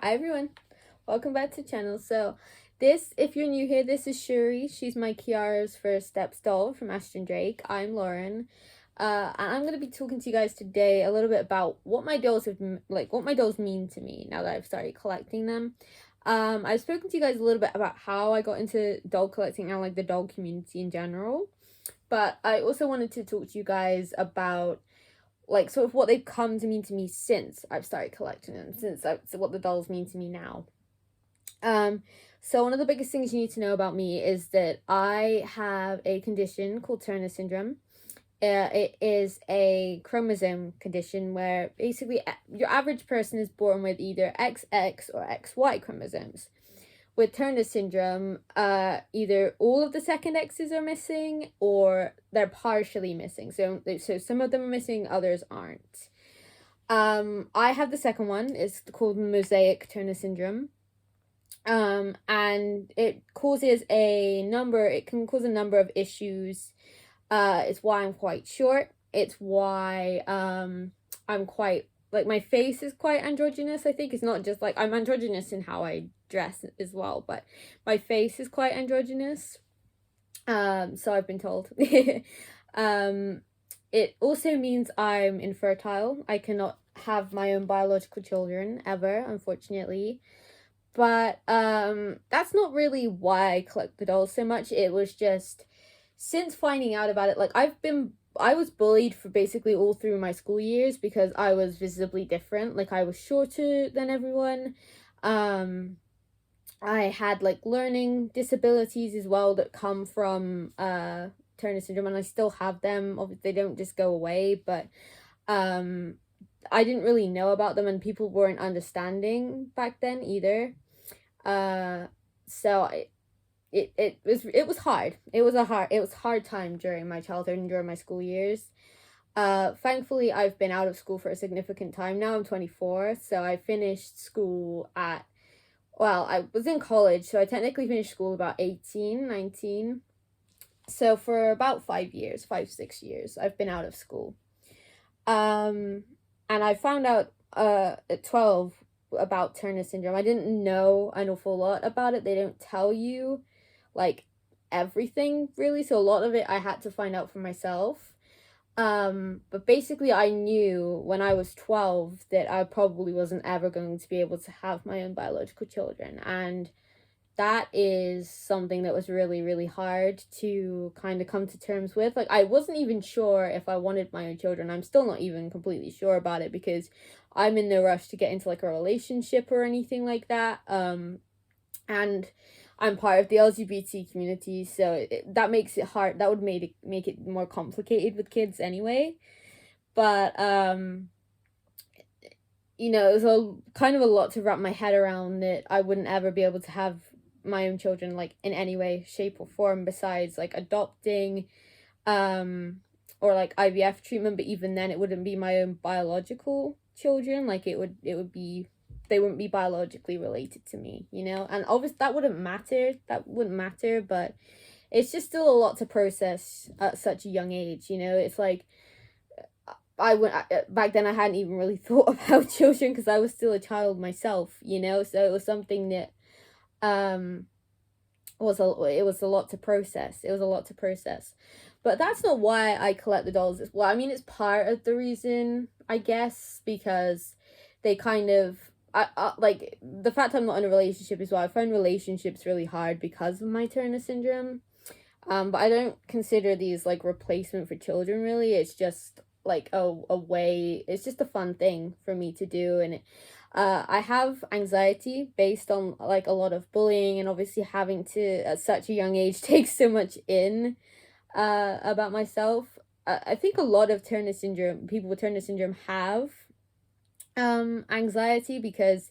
Hi everyone, welcome back to the channel. So this, if you're new here, this is Shuri. She's my Kiara's first steps doll from Ashton Drake. I'm Lauren. And I'm going to be talking to you guys today a little bit about what my dolls what my dolls mean to me now that I've started collecting them. I've spoken to you guys a little bit about how I got into doll collecting and like the doll community in general. But I also wanted to talk to you guys about like sort of what they've come to mean to me since I've started collecting them, so what the dolls mean to me now. So one of the biggest things you need to know about me is that I have a condition called Turner syndrome. It is a chromosome condition where basically your average person is born with either XX or XY chromosomes. With Turner syndrome, either all of the second X's are missing or they're partially missing. So some of them are missing, others aren't. I have the second one. It's called mosaic Turner syndrome. And it can cause a number of issues. It's why I'm quite short. It's why I'm quite, like, my face is quite androgynous. I think it's not just like I'm androgynous in how I dress as well, but my face is quite androgynous. So I've been told. It also means I'm infertile. I cannot have my own biological children ever, unfortunately. But that's not really why I collect the dolls so much. It was just since finding out about it, like I was bullied for basically all through my school years because I was visibly different. Like I was shorter than everyone. I had like learning disabilities as well that come from Turner syndrome, and I still have them. Obviously, they don't just go away, but I didn't really know about them, and people weren't understanding back then either. So it was hard. It was a hard time during my childhood and during my school years. Thankfully, I've been out of school for a significant time now. I'm 24, so I finished school I was in college, so I technically finished school about 18, 19. So for about 6 years, I've been out of school. And I found out at 12 about Turner syndrome. I didn't know an awful lot about it. They don't tell you like everything really, so a lot of it I had to find out for myself. But basically I knew when I was 12 that I probably wasn't ever going to be able to have my own biological children, and that is something that was really, really hard to kind of come to terms with. Like, I wasn't even sure if I wanted my own children. I'm still not even completely sure about it because I'm in no rush to get into like a relationship or anything like that. And I'm part of the LGBT community, so that makes it hard. That would make it more complicated with kids anyway. But you know, it was kind of a lot to wrap my head around, that I wouldn't ever be able to have my own children like in any way, shape, or form besides like adopting, or like IVF treatment. But even then, it wouldn't be my own biological children. Like it would be, they wouldn't be biologically related to me, you know? And obviously that wouldn't matter, but it's just still a lot to process at such a young age, you know? It's like, back then I hadn't even really thought about children because I was still a child myself, you know? So it was something that, it was a lot to process. It was a lot to process. But that's not why I collect the dolls. Well, I mean, it's part of the reason, I guess, because they kind of, like, the fact I'm not in a relationship as well. I find relationships really hard because of my Turner syndrome. But I don't consider these like replacement for children, really. It's just like a way, it's just a fun thing for me to do. And I have anxiety based on like a lot of bullying, and obviously having to at such a young age take so much in about myself. I think a lot of people with Turner syndrome have anxiety because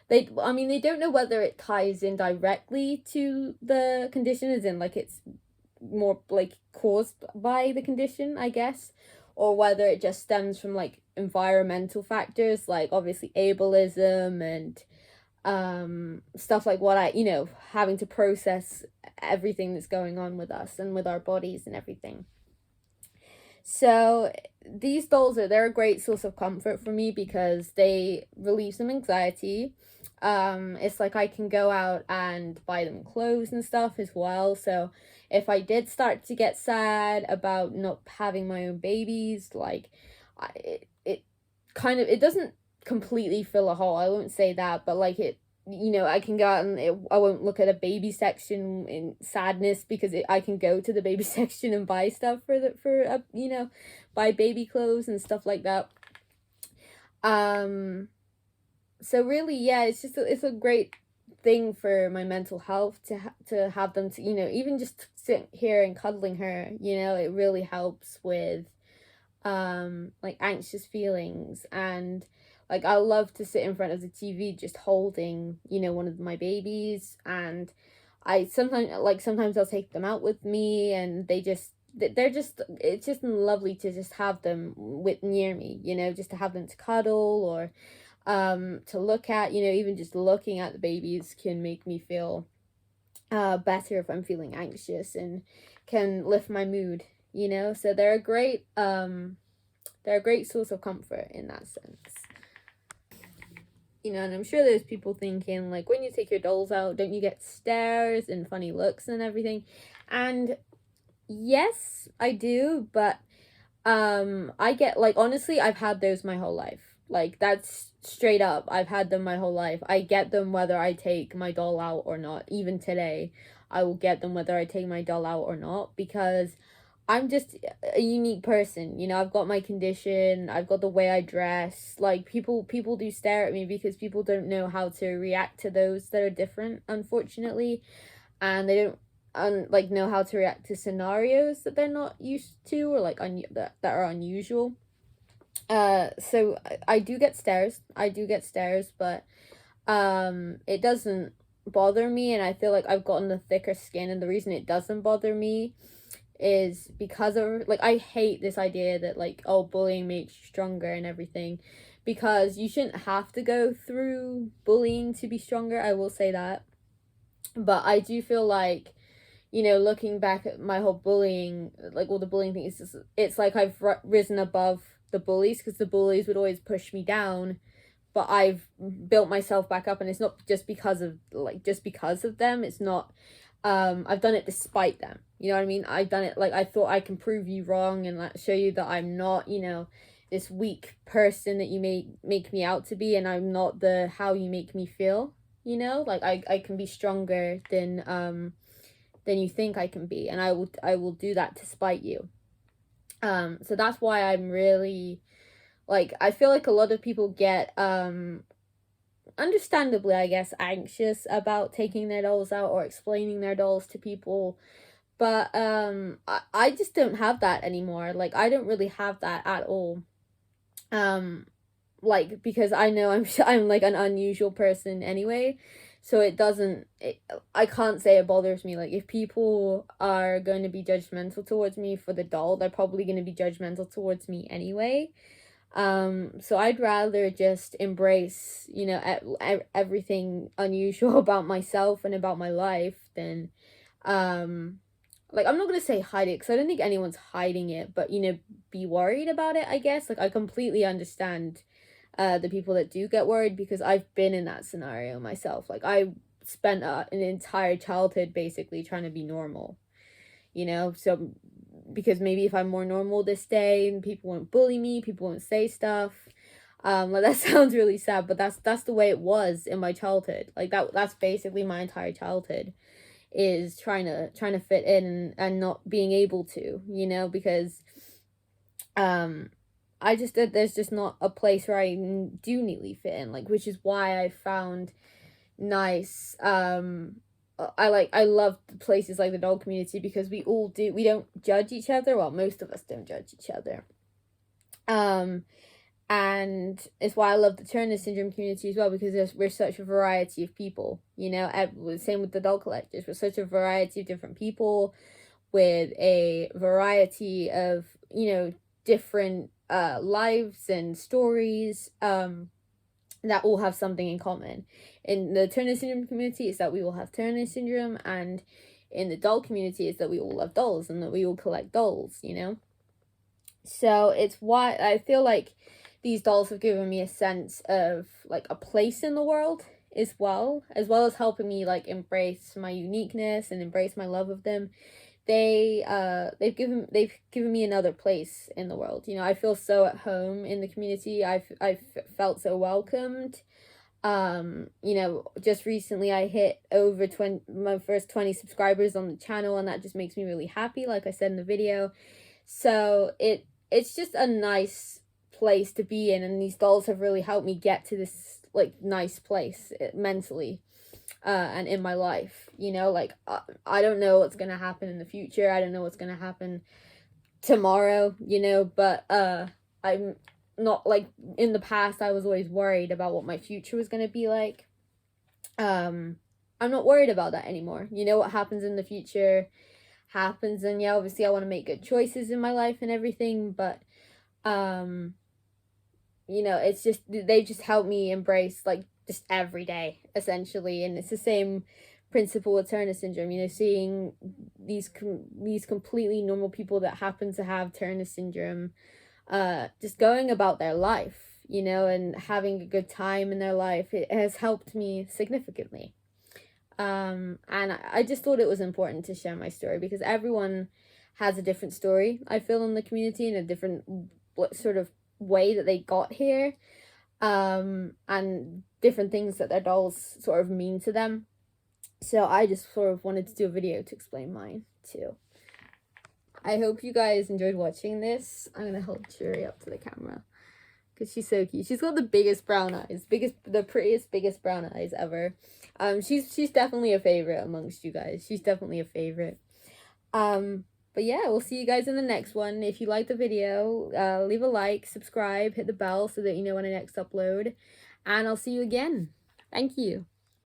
they don't know whether it ties in directly to the condition, as in like it's more like caused by the condition, I guess, or whether it just stems from like environmental factors, like obviously ableism and stuff like what having to process everything that's going on with us and with our bodies and everything. So these dolls they're a great source of comfort for me because they relieve some anxiety. It's like I can go out and buy them clothes and stuff as well. So if I did start to get sad about not having my own babies, like it kind of, it doesn't completely fill a hole. I won't say that, but like I can go out and I won't look at a baby section in sadness because I can go to the baby section and buy stuff buy baby clothes and stuff like that. Um, so really, yeah, it's a great thing for my mental health to have them to even just sit here and cuddling her. It really helps with like anxious feelings. And like I love to sit in front of the TV just holding one of my babies. And I sometimes I'll take them out with me, and they're just, it's just lovely to just have them with near me, just to have them to cuddle or to look at. Even just looking at the babies can make me feel better if I'm feeling anxious, and can lift my mood. So they're a great source of comfort in that sense. And I'm sure there's people thinking, like, when you take your dolls out, don't you get stares and funny looks and everything? And yes, I do, but I get, like, honestly, I've had those my whole life. Like, that's straight up. I've had them my whole life. I get them whether I take my doll out or not. Even today, I will get them whether I take my doll out or not, because I'm just a unique person. I've got my condition, I've got the way I dress. Like, people do stare at me because people don't know how to react to those that are different, unfortunately. And they don't like know how to react to scenarios that they're not used to, or like that are unusual. So I do get stares. But it doesn't bother me, and I feel like I've gotten the thicker skin. And the reason it doesn't bother me is because of, like, I hate this idea that, like, oh, bullying makes you stronger and everything, because you shouldn't have to go through bullying to be stronger. I will say that. But I do feel like, looking back at my whole bullying, like all the bullying things, it's like I've risen above the bullies, because the bullies would always push me down, but I've built myself back up. And it's not just because of them. It's not, I've done it despite them. You know what I mean? I've done it, like, I thought I can prove you wrong and, like, show you that I'm not, this weak person that you may make me out to be, and I'm not the how you make me feel. Like, I can be stronger than you think I can be, and I will do that to spite you. So that's why I'm really, like, I feel like a lot of people get understandably, I guess, anxious about taking their dolls out or explaining their dolls to people. But I just don't have that anymore. Like, I don't really have that at all. Like, because I know I'm like an unusual person anyway. So I can't say it bothers me. Like, if people are going to be judgmental towards me for the doll, they're probably going to be judgmental towards me anyway. So I'd rather just embrace, everything unusual about myself and about my life than, like, I'm not gonna say hide it, because I don't think anyone's hiding it, but, be worried about it, I guess. Like, I completely understand the people that do get worried, because I've been in that scenario myself. Like, I spent an entire childhood basically trying to be normal, so because maybe if I'm more normal this day, and people won't bully me, people won't say stuff. Like, that sounds really sad, but that's the way it was in my childhood. Like, that's basically my entire childhood, is trying to fit in and not being able to, because I just there's just not a place where I do neatly fit in, like, which is why I found nice I love places like the doll community, because we don't judge each other. Well, most of us don't judge each other. And it's why I love the Turner syndrome community as well, because we're such a variety of people, same with the doll collectors. We're such a variety of different people with a variety of, different lives and stories that all have something in common. In the Turner syndrome community, it's that we all have Turner syndrome, and in the doll community, it's that we all love dolls and that we all collect dolls, So it's why I feel like these dolls have given me a sense of like a place in the world as well as helping me like embrace my uniqueness and embrace my love of them. They've given me another place in the world. You know, I feel so at home in the community. I've felt so welcomed. You know, just recently I hit over 20 my first 20 subscribers on the channel, and that just makes me really happy, like I said in the video. So it's just a nice place to be in, and these dolls have really helped me get to this like nice place mentally and in my life. You know, like I don't know what's gonna happen in the future. I don't know what's gonna happen tomorrow, you know, but I'm not like in the past I was always worried about what my future was going to be like. I'm not worried about that anymore. You know, what happens in the future happens, and yeah, obviously I want to make good choices in my life and everything, but um you know, it's just they just help me embrace like just every day essentially. And it's the same principle with Turner syndrome, you know, seeing these completely normal people that happen to have Turner syndrome just going about their life, you know, and having a good time in their life. It has helped me significantly. And I just thought it was important to share my story because everyone has a different story, I feel, in the community, and a different sort of way that they got here, and different things that their dolls sort of mean to them. So I just sort of wanted to do a video to explain mine too. I hope you guys enjoyed watching this. I'm gonna hold Shuri up to the camera because she's so cute. She's got the biggest brown eyes, the prettiest, biggest brown eyes ever. She's definitely a favorite amongst you guys. She's definitely a favorite. But yeah, we'll see you guys in the next one. If you like the video, leave a like, subscribe, hit the bell so that you know when I next upload, and I'll see you again. Thank you.